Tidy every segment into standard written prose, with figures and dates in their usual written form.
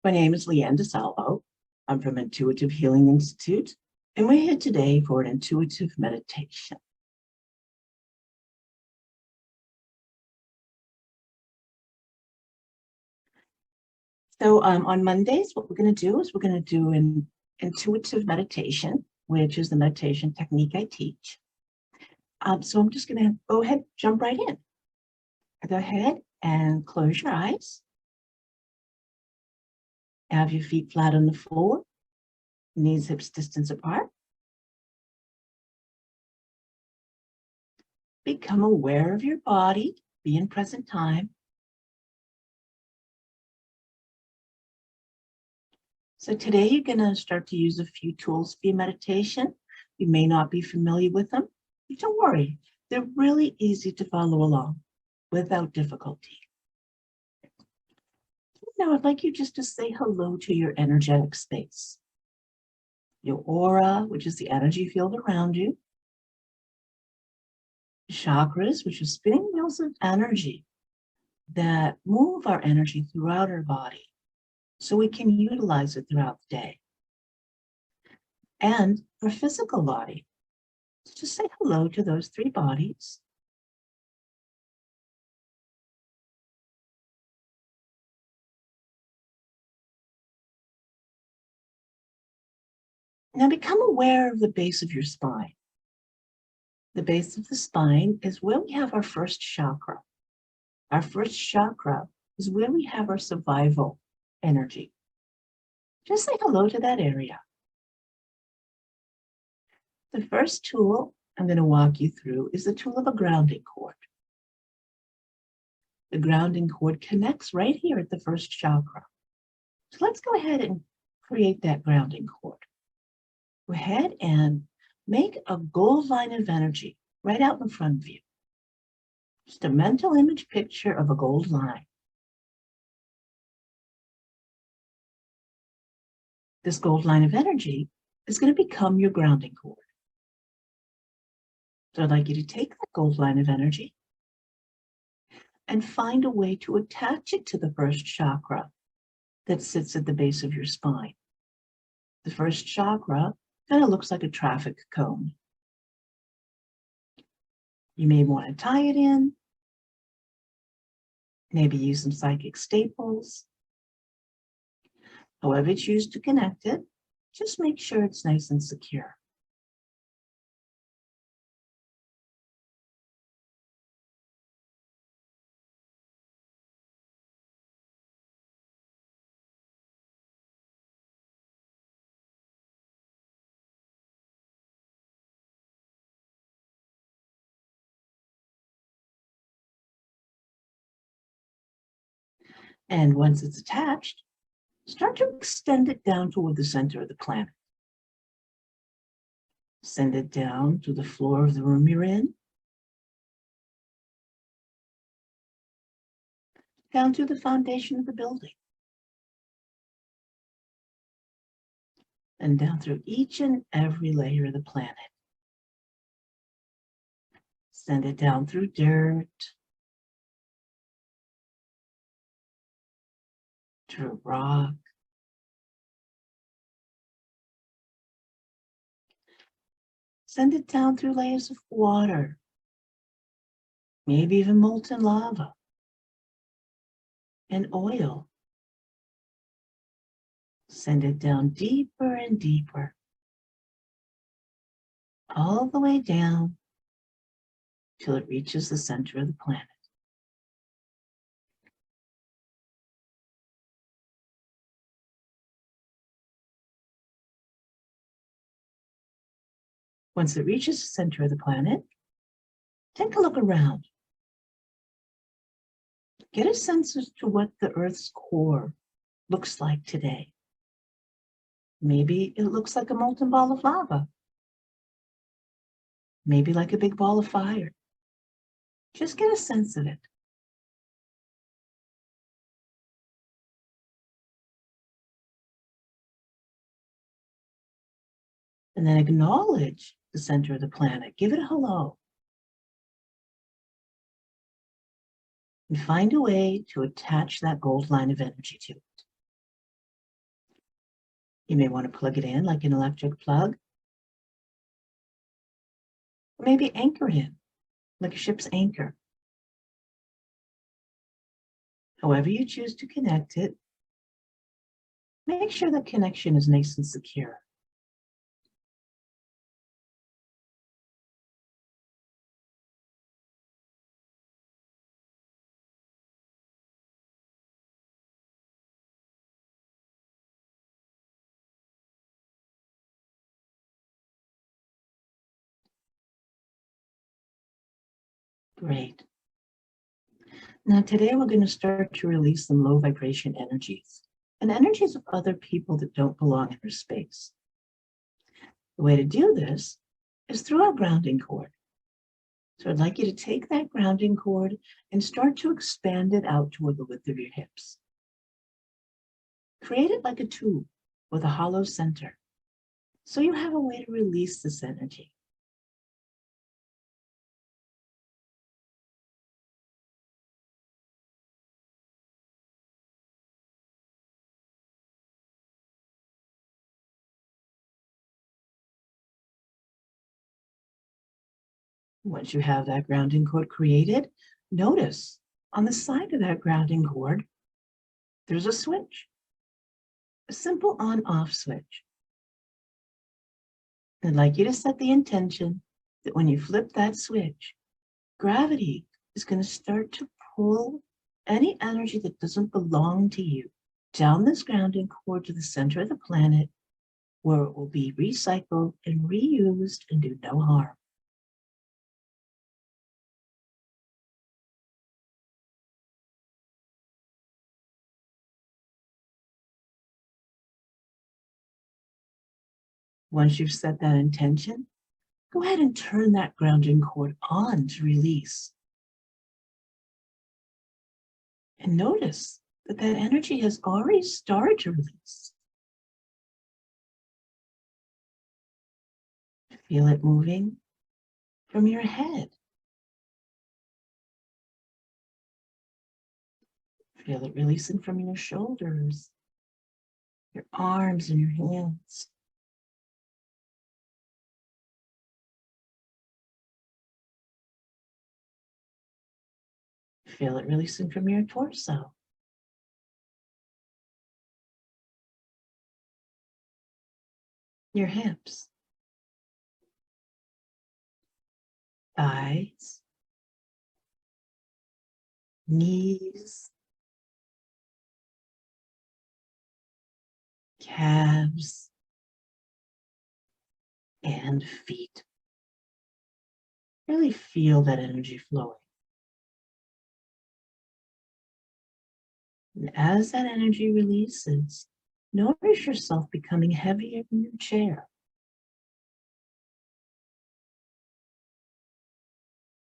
My name is Ann DiSalvo. I'm from Intuitive Healing Institute, and we're here today for an intuitive meditation. So on Mondays, what we're going to do is we're going to do an intuitive meditation, which is the meditation technique I teach. So I'm just going to go ahead, jump right in. Go ahead and close your eyes. Have your feet flat on the floor, knees, hips distance apart. Become aware of your body, be in present time. So today you're going to start to use a few tools for your meditation. You may not be familiar with them, but don't worry. They're really easy to follow along without difficulty. Now I'd like you just to say hello to your energetic space. Your aura, which is the energy field around you. Chakras, which are spinning wheels of energy that move our energy throughout our body so we can utilize it throughout the day. And our physical body. So just say hello to those three bodies. Now become aware of the base of your spine. The base of the spine is where we have our first chakra. Our first chakra is where we have our survival energy. Just say hello to that area. The first tool I'm going to walk you through is the tool of a grounding cord. The grounding cord connects right here at the first chakra. So let's go ahead and create that grounding cord. Go ahead and make a gold line of energy right out in front of you. Just a mental image picture of a gold line. This gold line of energy is going to become your grounding cord. So I'd like you to take that gold line of energy and find a way to attach it to the first chakra that sits at the base of your spine. The first chakra kind of looks like a traffic cone. You may want to tie it in, maybe use some psychic staples. However you choose to connect it, just make sure it's nice and secure. And once it's attached, start to extend it down toward the center of the planet. Send it down to the floor of the room you're in, down to the foundation of the building, and down through each and every layer of the planet. Send it down through dirt, through rock, send it down through layers of water, maybe even molten lava, and oil. Send it down deeper and deeper, all the way down till it reaches the center of the planet. Once it reaches the center of the planet, take a look around. Get a sense as to what the Earth's core looks like today. Maybe it looks like a molten ball of lava. Maybe like a big ball of fire. Just get a sense of it. And then acknowledge the center of the planet. Give it a hello. And find a way to attach that gold line of energy to it. You may want to plug it in like an electric plug, or maybe anchor it in like a ship's anchor. However you choose to connect it, make sure the connection is nice and secure. Great. Now today we're going to start to release some low vibration energies and energies of other people that don't belong in our space. The way to do this is through our grounding cord. So I'd like you to take that grounding cord and start to expand it out toward the width of your hips. Create it like a tube with a hollow center, so you have a way to release this energy. Once you have that grounding cord created, notice on the side of that grounding cord, there's a switch, a simple on-off switch. I'd like you to set the intention that when you flip that switch, gravity is going to start to pull any energy that doesn't belong to you down this grounding cord to the center of the planet, where it will be recycled and reused and do no harm. Once you've set that intention, go ahead and turn that grounding cord on to release. And notice that that energy has already started to release. Feel it moving from your head. Feel it releasing from your shoulders, your arms and your hands. Feel it releasing from your torso. Your hips, thighs, knees, calves, and feet. Really feel that energy flowing. And as that energy releases, notice yourself becoming heavier in your chair.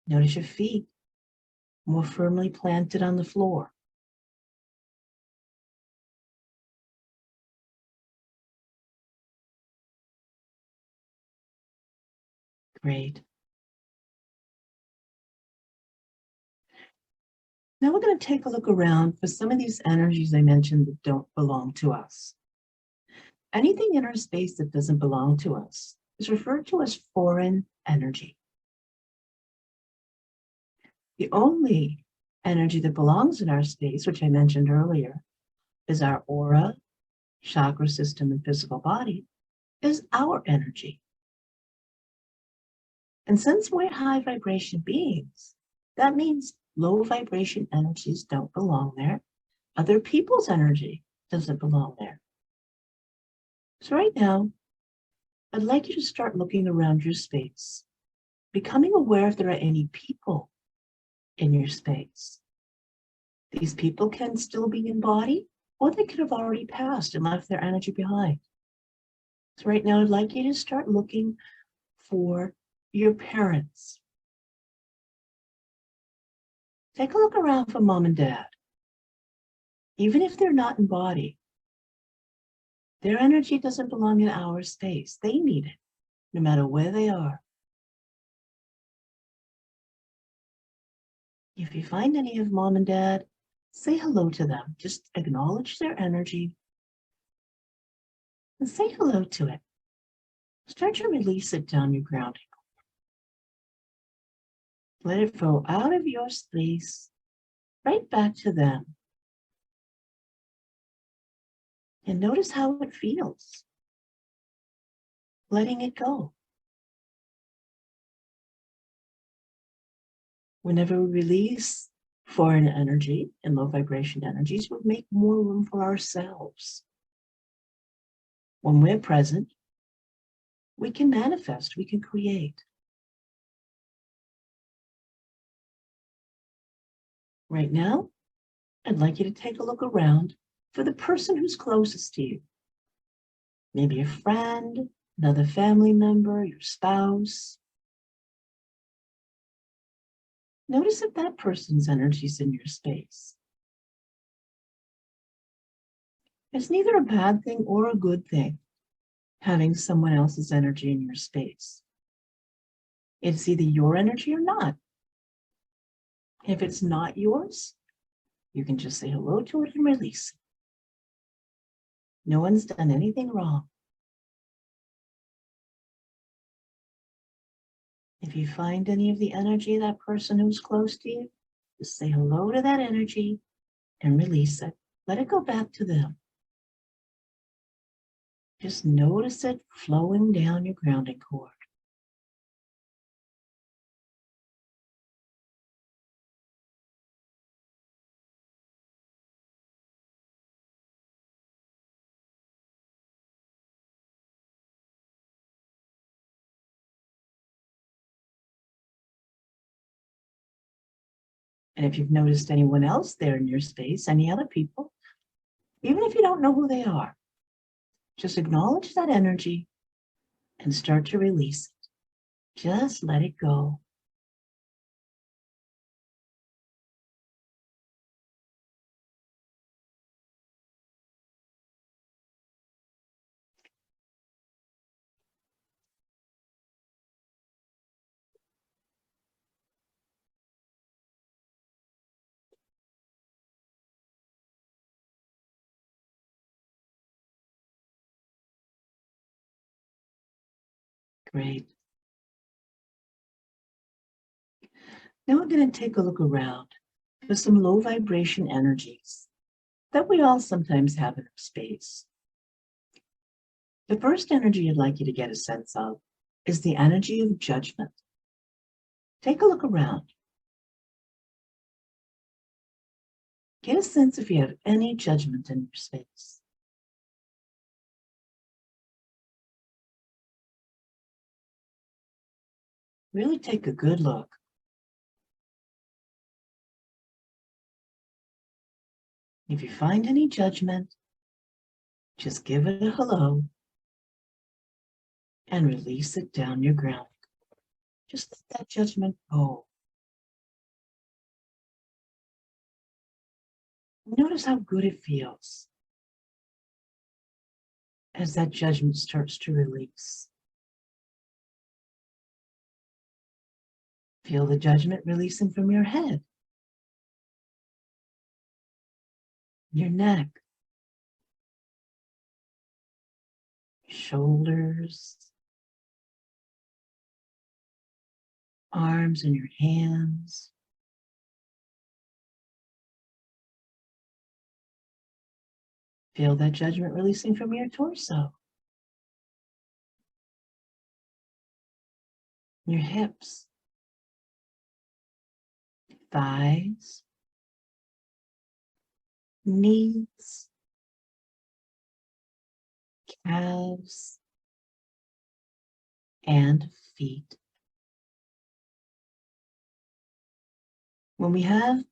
Notice your feet more firmly planted on the floor. Great. Now we're going to take a look around for some of these energies I mentioned that don't belong to us. Anything in our space that doesn't belong to us is referred to as foreign energy. The only energy that belongs in our space, which I mentioned earlier, is our aura, chakra system, and physical body, is our energy. And since we're high vibration beings, that means low vibration energies don't belong there. Other people's energy doesn't belong there. So right now, I'd like you to start looking around your space, becoming aware if there are any people in your space. These people can still be in body, or they could have already passed and left their energy behind. So right now, I'd like you to start looking for your parents. Take a look around for mom and dad. Even if they're not in body, their energy doesn't belong in our space. They need it, no matter where they are. If you find any of mom and dad, say hello to them. Just acknowledge their energy. and say hello to it. Start to release it down your grounding. Let it flow out of your space, right back to them. And notice how it feels, letting it go. Whenever we release foreign energy and low vibration energies, we make more room for ourselves. When we're present, we can manifest, we can create. Right now, I'd like you to take a look around for the person who's closest to you. Maybe a friend, another family member, your spouse. Notice if that person's energy is in your space. It's neither a bad thing or a good thing, having someone else's energy in your space. It's either your energy or not. If it's not yours, you can just say hello to it and release it. No one's done anything wrong. If you find any of the energy of that person who's close to you, just say hello to that energy and release it. Let it go back to them. Just notice it flowing down your grounding cord. And if you've noticed anyone else there in your space, any other people, even if you don't know who they are, just acknowledge that energy and start to release it. Just let it go. Great. Now we're going to take a look around for some low vibration energies that we all sometimes have in our space. The first energy I'd like you to get a sense of is the energy of judgment. Take a look around. Get a sense if you have any judgment in your space. Really take a good look. If you find any judgment, just give it a hello and release it down your grounding. Just let that judgment go. Notice how good it feels as that judgment starts to release. Feel the judgment releasing from your head, your neck, shoulders, arms and your hands. Feel that judgment releasing from your torso, your hips, thighs, knees, calves, and feet. When we have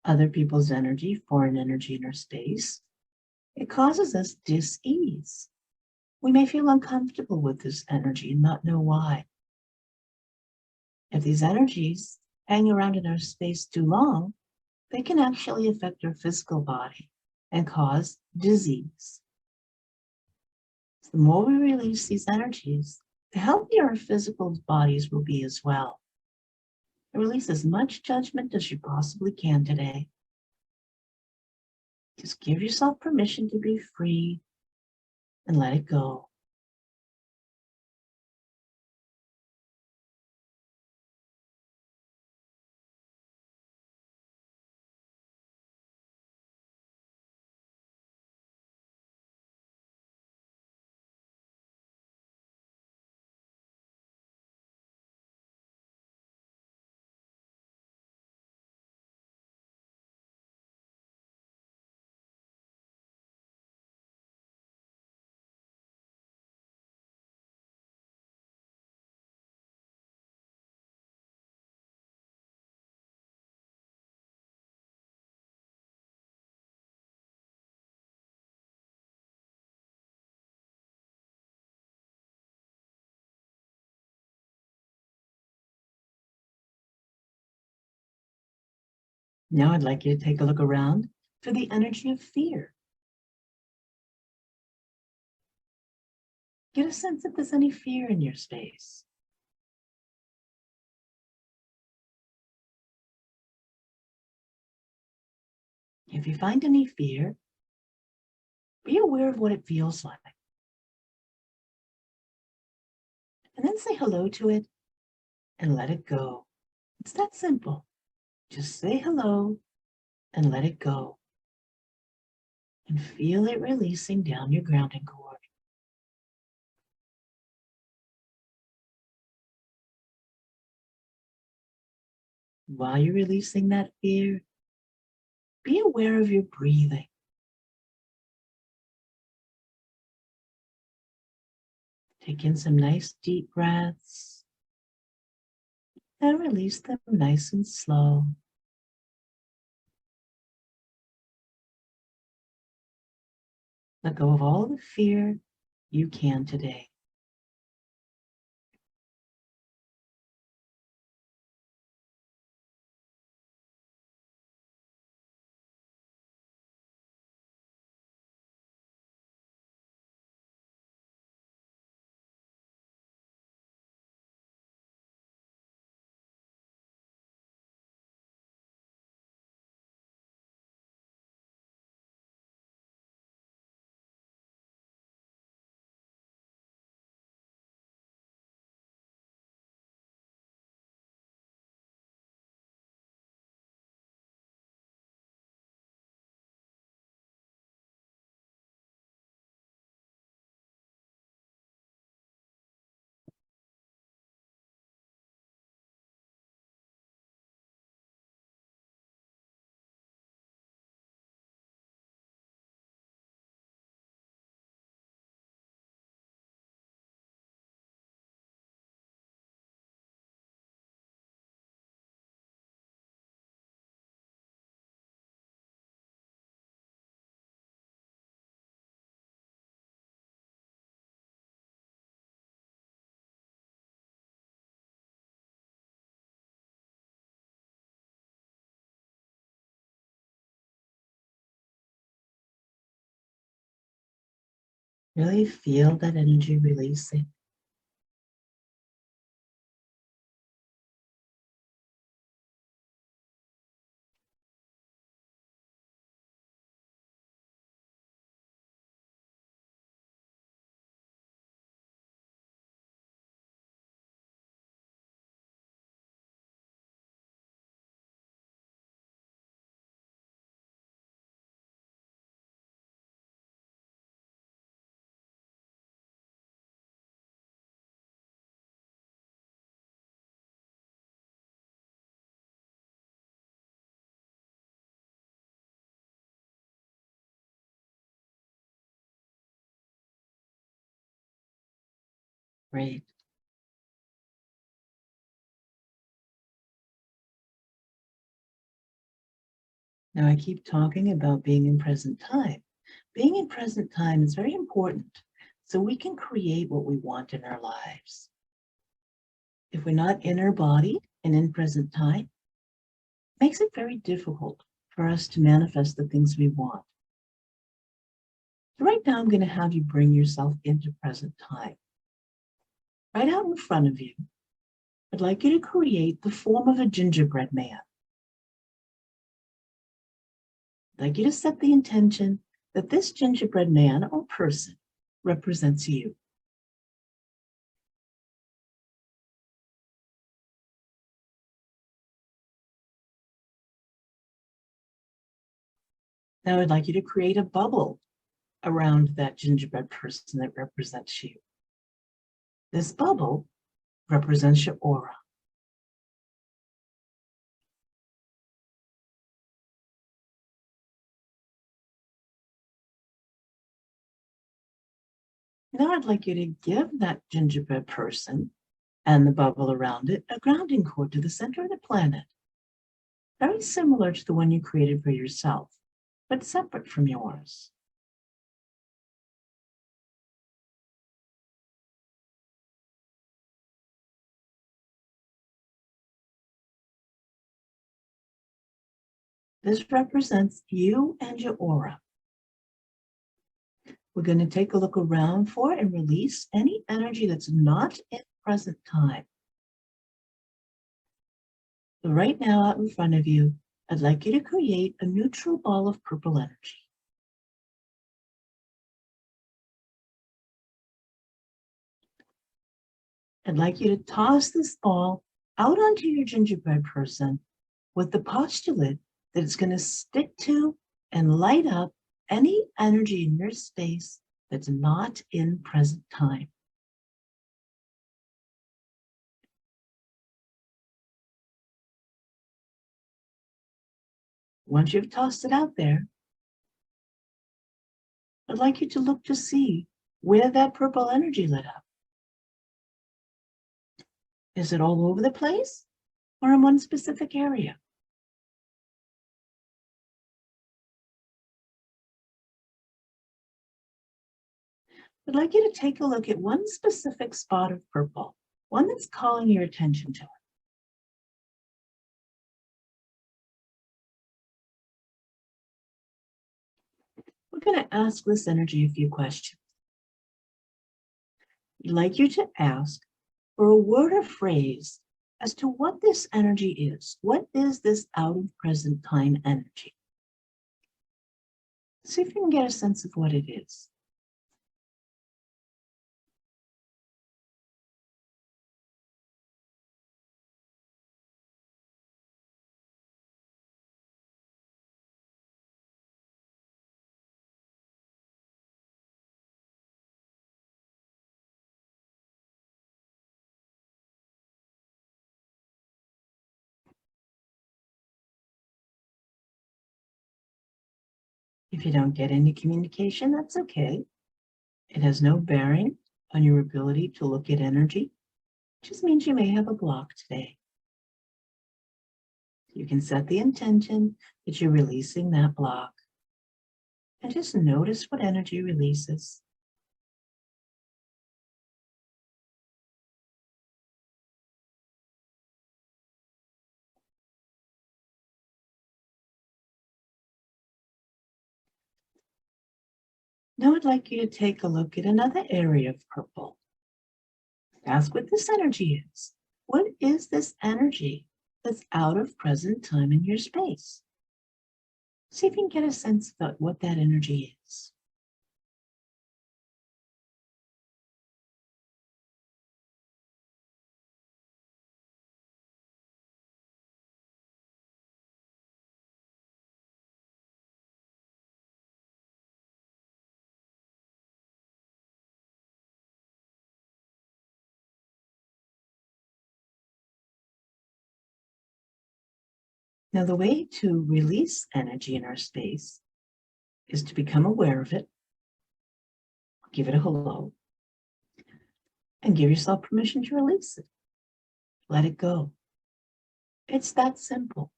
other people's energy, foreign energy in our space, it causes us dis-ease. We may feel uncomfortable with this energy and not know why. If these energies hang around in our space too long, they can actually affect our physical body and cause disease. So the more we release these energies, the healthier our physical bodies will be as well. Release as much judgment as you possibly can today. Just give yourself permission to be free and let it go. Now I'd like you to take a look around for the energy of fear. Get a sense if there's any fear in your space. If you find any fear, be aware of what it feels like. And then say hello to it and let it go. It's that simple. Just say hello and let it go. And feel it releasing down your grounding cord. While you're releasing that fear, be aware of your breathing. Take in some nice deep breaths and release them nice and slow. Let go of all the fear you can today. Really feel that energy releasing. Great. Now I keep talking about being in present time. Being in present time is very important so we can create what we want in our lives. If we're not in our body and in present time, it makes it very difficult for us to manifest the things we want. So right now I'm going to have you bring yourself into present time. Right out in front of you, I'd like you to create the form of a gingerbread man. I'd like you to set the intention that this gingerbread man or person represents you. Now I'd like you to create a bubble around that gingerbread person that represents you. This bubble represents your aura. Now I'd like you to give that gingerbread person and the bubble around it a grounding cord to the center of the planet, very similar to the one you created for yourself, but separate from yours. This represents you and your aura. We're going to take a look around for and release any energy that's not in present time. So right now out in front of you, I'd like you to create a neutral ball of purple energy. I'd like you to toss this ball out onto your gingerbread person with the postulate that it's going to stick to and light up any energy in your space that's not in present time. Once you've tossed it out there, I'd like you to look to see where that purple energy lit up. Is it all over the place or in one specific area? I'd like you to take a look at one specific spot of purple, one that's calling your attention to it. We're going to ask this energy a few questions. I'd like you to ask for a word or phrase as to what this energy is. What is this out of present time energy? See if you can get a sense of what it is. If you don't get any communication, that's okay. It has no bearing on your ability to look at energy. It just means you may have a block today. You can set the intention that you're releasing that block and just notice what energy releases. Now I'd like you to take a look at another area of purple. Ask what this energy is. What is this energy that's out of present time in your space? See if you can get a sense of what that energy is. Now, the way to release energy in our space is to become aware of it, give it a hello, and give yourself permission to release it. Let it go. It's that simple.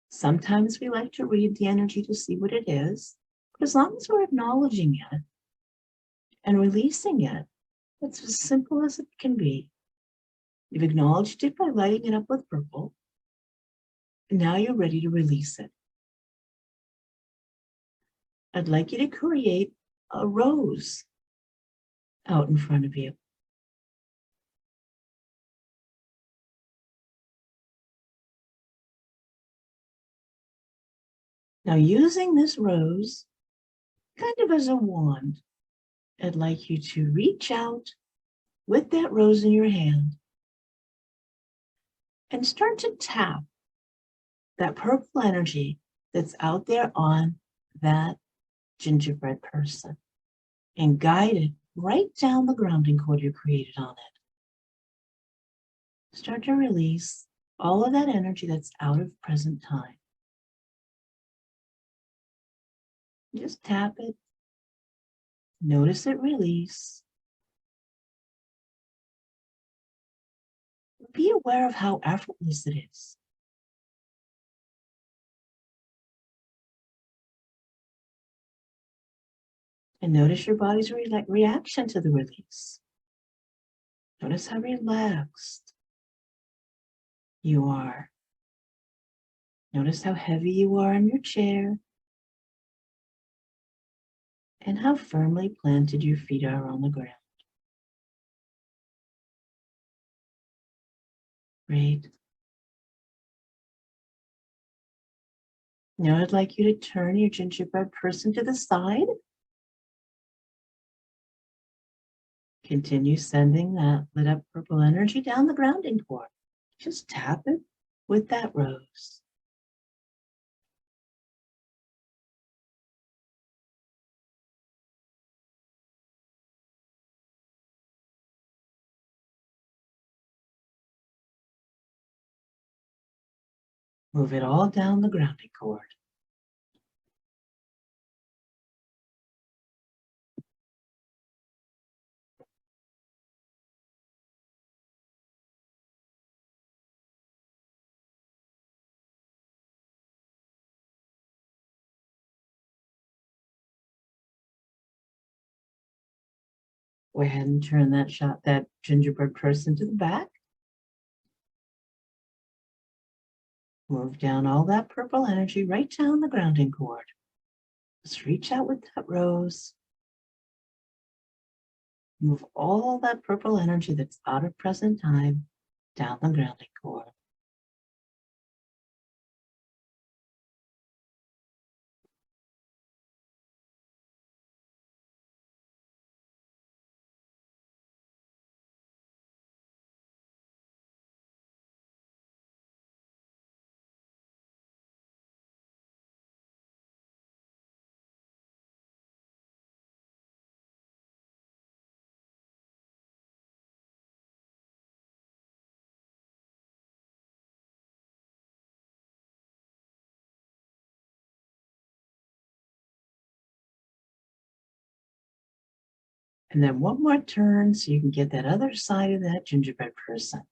Sometimes we like to read the energy to see what it is, but as long as we're acknowledging it and releasing it, it's as simple as it can be. You've acknowledged it by lighting it up with purple, and now you're ready to release it. I'd like you to create a rose out in front of you. Now, using this rose kind of as a wand, I'd like you to reach out with that rose in your hand and start to tap that purple energy that's out there on that gingerbread person and guide it right down the grounding cord you created on it. Start to release all of that energy that's out of present time. Just tap it. Notice it release. Be aware of how effortless it is. And notice your body's reaction to the release. Notice how relaxed you are. Notice how heavy you are in your chair and how firmly planted your feet are on the ground. Great. Now I'd like you to turn your gingerbread person to the side. Continue sending that lit up purple energy down the grounding cord. Just tap it with that rose. Move it all down the grounding cord. Go ahead and turn that gingerbread person to the back. Move down all that purple energy right down the grounding cord. Just reach out with that rose. Move all that purple energy that's out of present time down the grounding cord. And then one more turn so you can get that other side of that gingerbread person.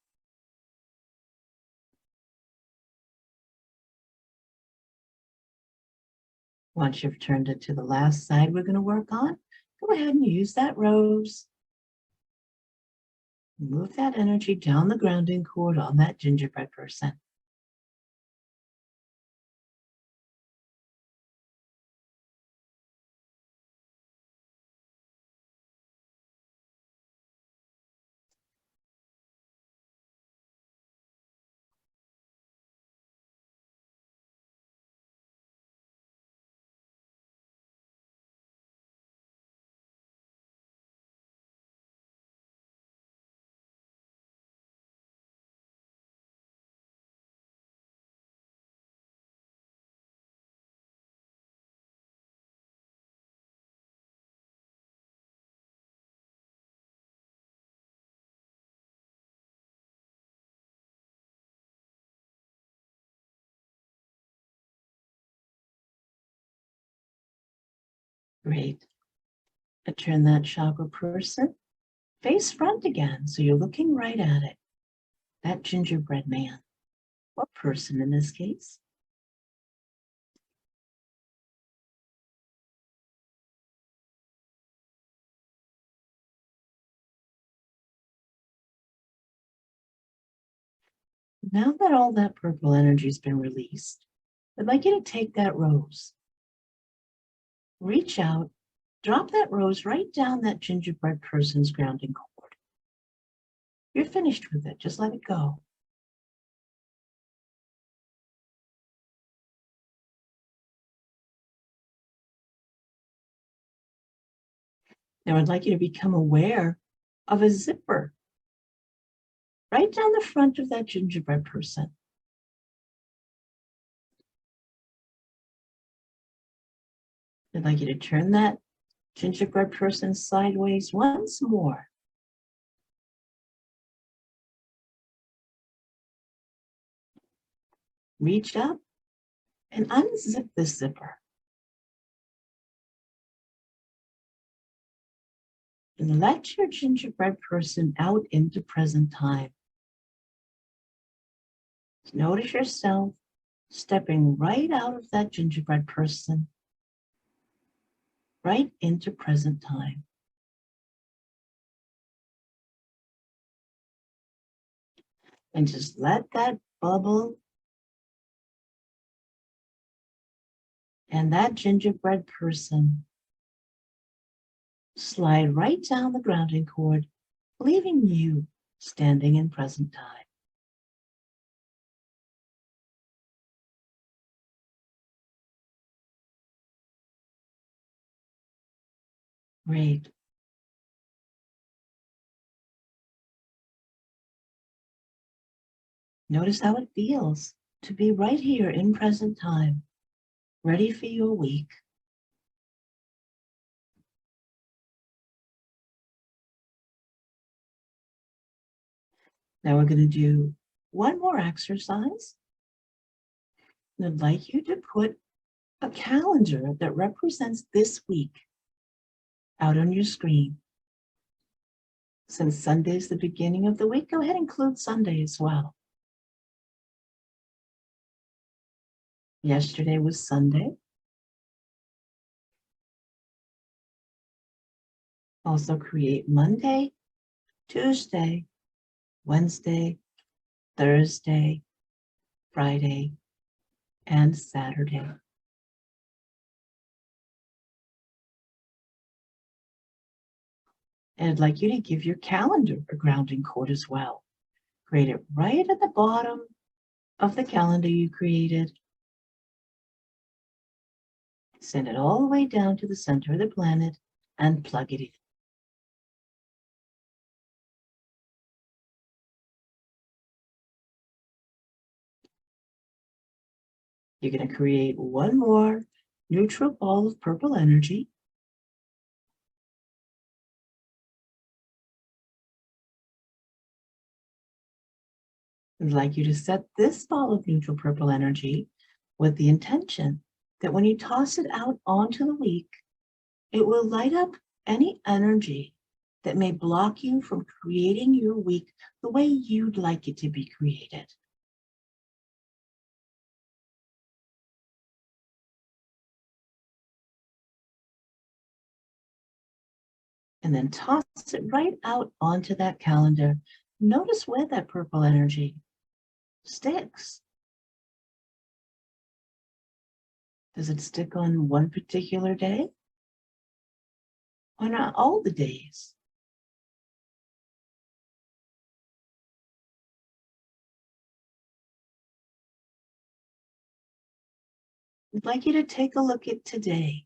Once you've turned it to the last side we're going to work on, go ahead and use that rose. Move that energy down the grounding cord on that gingerbread person. Great. And turn that chakra person face front again, so you're looking right at it. That gingerbread man, or person in this case. Now that all that purple energy has been released, I'd like you to take that rose, reach out, drop that rose right down that gingerbread person's grounding cord. You're finished with it, just let it go. Now I'd like you to become aware of a zipper right down the front of that gingerbread person. I'd like you to turn that gingerbread person sideways once more. Reach up and unzip the zipper. And let your gingerbread person out into present time. Notice yourself stepping right out of that gingerbread person, right into present time. And just let that bubble and that gingerbread person slide right down the grounding cord, leaving you standing in present time. Great. Notice how it feels to be right here in present time, ready for your week. Now we're going to do one more exercise. I'd like you to put a calendar that represents this week out on your screen. Since Sunday is the beginning of the week, go ahead and include Sunday as well. Yesterday was Sunday. Also create Monday, Tuesday, Wednesday, Thursday, Friday, and Saturday. And I'd like you to give your calendar a grounding cord as well. Create it right at the bottom of the calendar you created. Send it all the way down to the center of the planet and plug it in. You're going to create one more neutral ball of purple energy. I'd like you to set this ball of neutral purple energy with the intention that when you toss it out onto the week, it will light up any energy that may block you from creating your week the way you'd like it to be created. And then toss it right out onto that calendar. Notice where that purple energy sticks. Does it stick on one particular day? Or not all the days? I'd like you to take a look at today.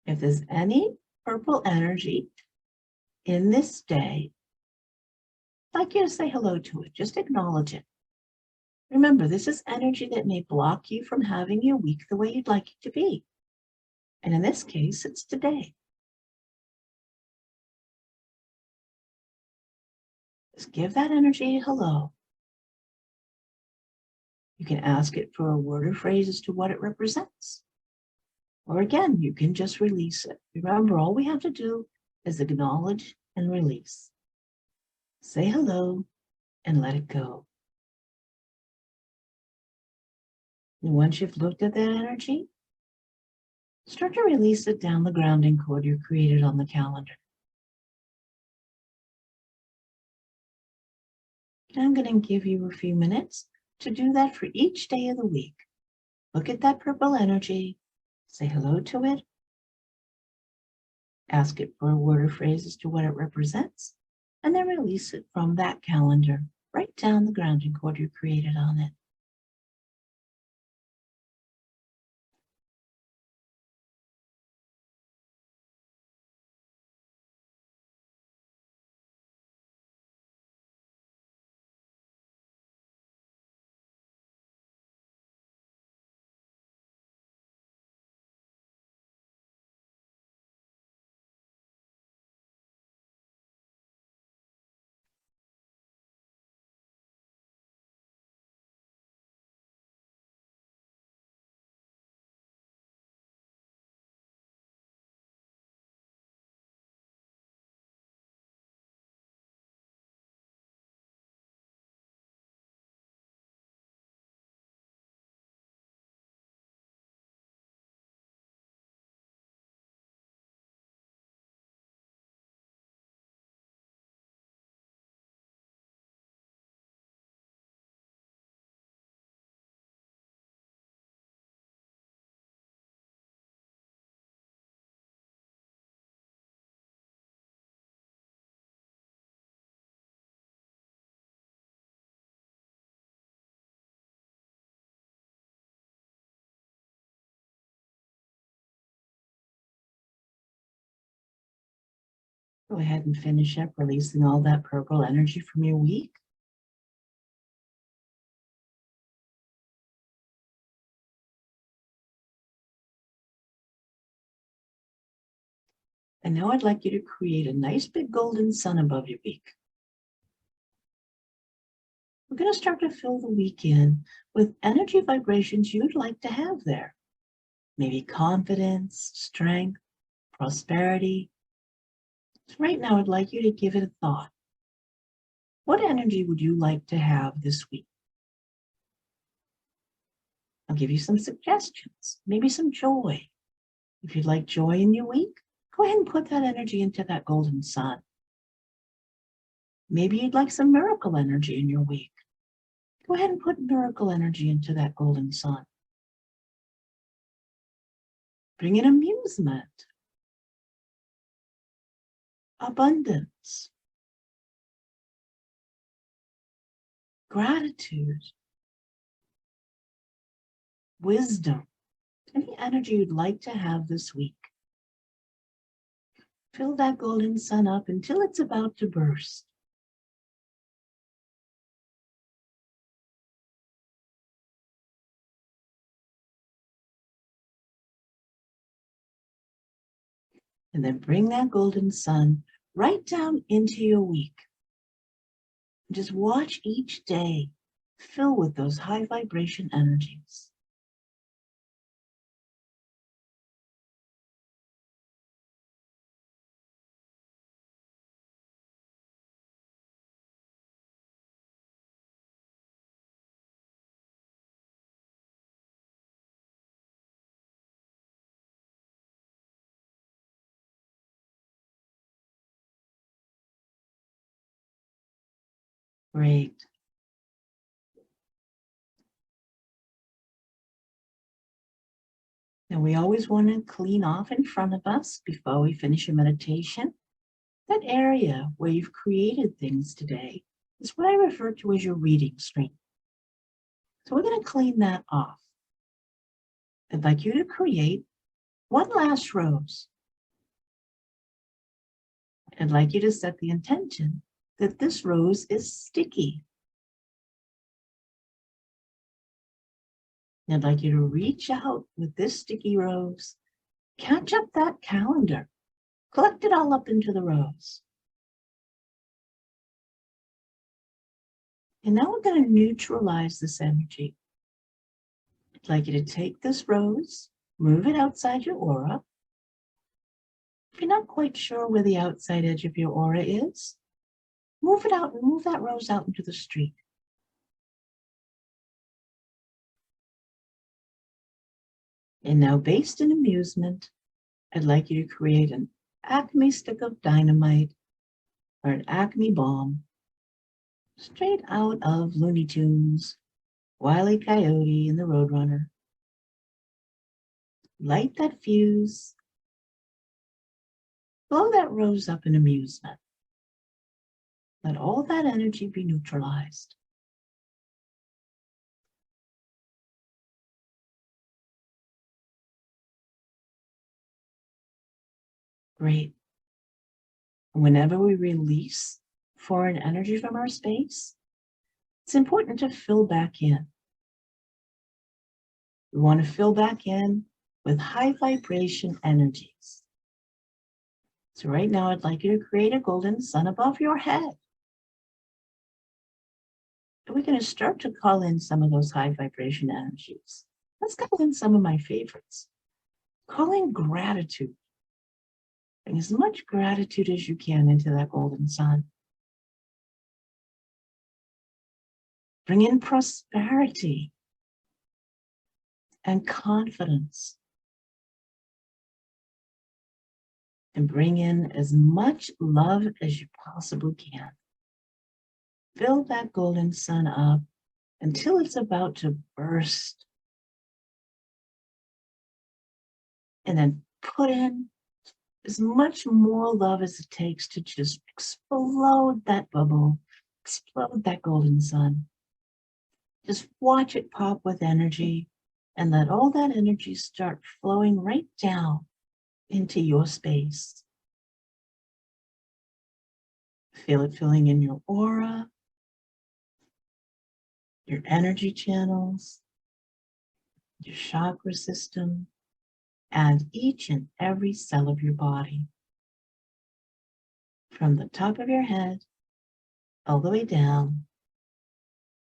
If there's any purple energy in this day, I'd like you to say hello to it. Just acknowledge it. Remember, this is energy that may block you from having your week the way you'd like it to be. And in this case, it's today. Just give that energy a hello. You can ask it for a word or phrase as to what it represents. Or again, you can just release it. Remember, all we have to do is acknowledge and release. Say hello and let it go. And once you've looked at that energy, start to release it down the grounding cord you created on the calendar. And I'm going to give you a few minutes to do that for each day of the week. Look at that purple energy, say hello to it, ask it for a word or phrase as to what it represents, and then release it from that calendar right down the grounding cord you created on it. Go ahead and finish up releasing all that purple energy from your week. And now I'd like you to create a nice big golden sun above your week. We're going to start to fill the week in with energy vibrations you'd like to have there. Maybe confidence, strength, prosperity. So right now, I'd like you to give it a thought. What energy would you like to have this week? I'll give you some suggestions, maybe some joy. If you'd like joy in your week, go ahead and put that energy into that golden sun. Maybe you'd like some miracle energy in your week. Go ahead and put miracle energy into that golden sun. Bring in amusement, abundance, gratitude, wisdom, any energy you'd like to have this week. Fill that golden sun up until it's about to burst. And then bring that golden sun right down into your week. Just watch each day fill with those high vibration energies. Great. Now we always want to clean off in front of us before we finish your meditation. That area where you've created things today is what I refer to as your reading stream. So we're going to clean that off. I'd like you to create one last rose. I'd like you to set the intention that this rose is sticky. I'd like you to reach out with this sticky rose, catch up that calendar, collect it all up into the rose. And now we're going to neutralize this energy. I'd like you to take this rose, move it outside your aura. If you're not quite sure where the outside edge of your aura is, move it out and move that rose out into the street. And now, based in amusement, I'd like you to create an Acme stick of dynamite or an Acme bomb straight out of Looney Tunes, Wile E. Coyote and the Roadrunner. Light that fuse. Blow that rose up in amusement. Let all that energy be neutralized. Great. Whenever we release foreign energy from our space, it's important to fill back in. We want to fill back in with high vibration energies. So right now, I'd like you to create a golden sun above your head. And we're going to start to call in some of those high vibration energies. Let's call in some of my favorites. Call in gratitude. Bring as much gratitude as you can into that golden sun. Bring in prosperity and confidence. And bring in as much love as you possibly can. Fill that golden sun up until it's about to burst. And then put in as much more love as it takes to just explode that bubble, explode that golden sun. Just watch it pop with energy and let all that energy start flowing right down into your space. Feel it filling in your aura, your energy channels, your chakra system, and each and every cell of your body. From the top of your head, all the way down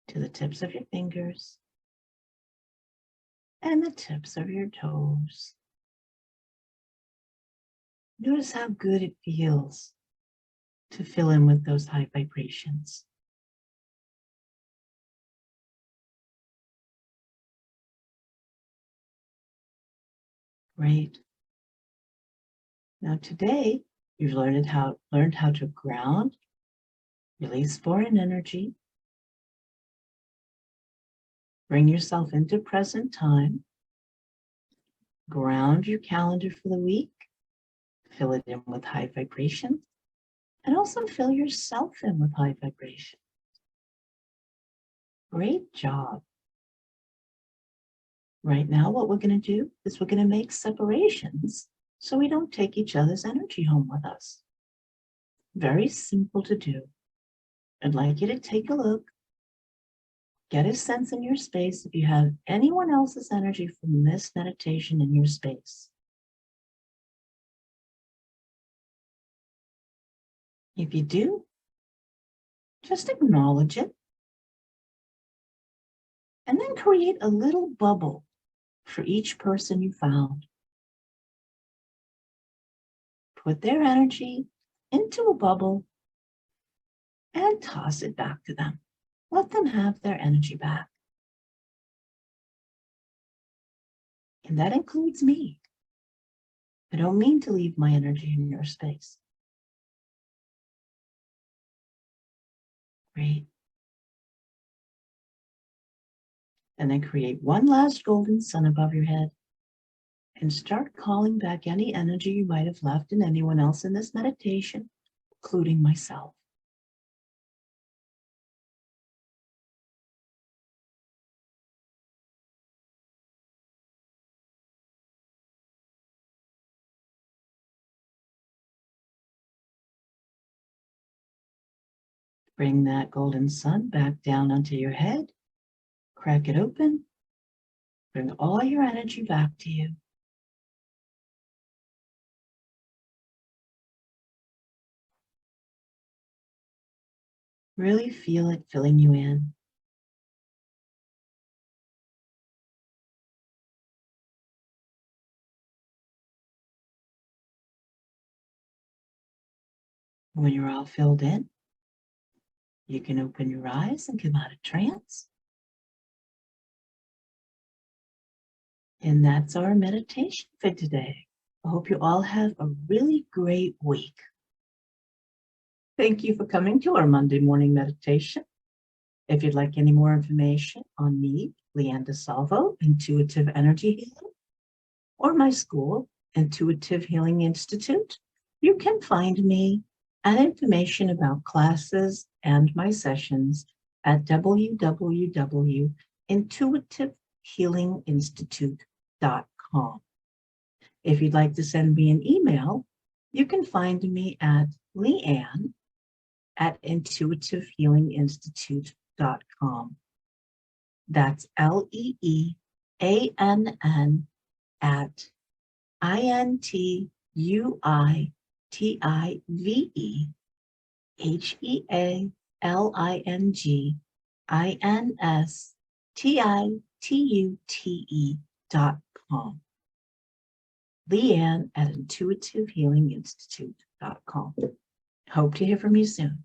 to the tips of your fingers and the tips of your toes. Notice how good it feels to fill in with those high vibrations. Great. Now today, you've learned how to ground, release foreign energy, bring yourself into present time, ground your calendar for the week, fill it in with high vibration, and also fill yourself in with high vibration. Great job. Right now, what we're going to do is we're going to make separations so we don't take each other's energy home with us. Very simple to do. I'd like you to take a look, get a sense in your space if you have anyone else's energy from this meditation in your space. If you do, just acknowledge it and then create a little bubble for each person you found. Put their energy into a bubble and toss it back to them. Let them have their energy back. And that includes me. I don't mean to leave my energy in your space. Great. And then create one last golden sun above your head and start calling back any energy you might have left in anyone else in this meditation, including myself. Bring that golden sun back down onto your head, crack it open, bring all your energy back to you. Really feel it filling you in. When you're all filled in, you can open your eyes and come out of trance. And that's our meditation for today. I hope you all have a really great week. Thank you for coming to our Monday morning meditation. If you'd like any more information on me, Ann DiSalvo, Intuitive Energy Healer, or my school, Intuitive Healing Institute, you can find me and information about classes and my sessions at www.intuitivehealinginstitute.com. If you'd like to send me an email, you can find me at leann@intuitivehealinginstitute.com. That's LEEANN at INTUITVEHEALINGINSTITUTE.com. Leann@intuitivehealinginstitute.com. Hope to hear from you soon.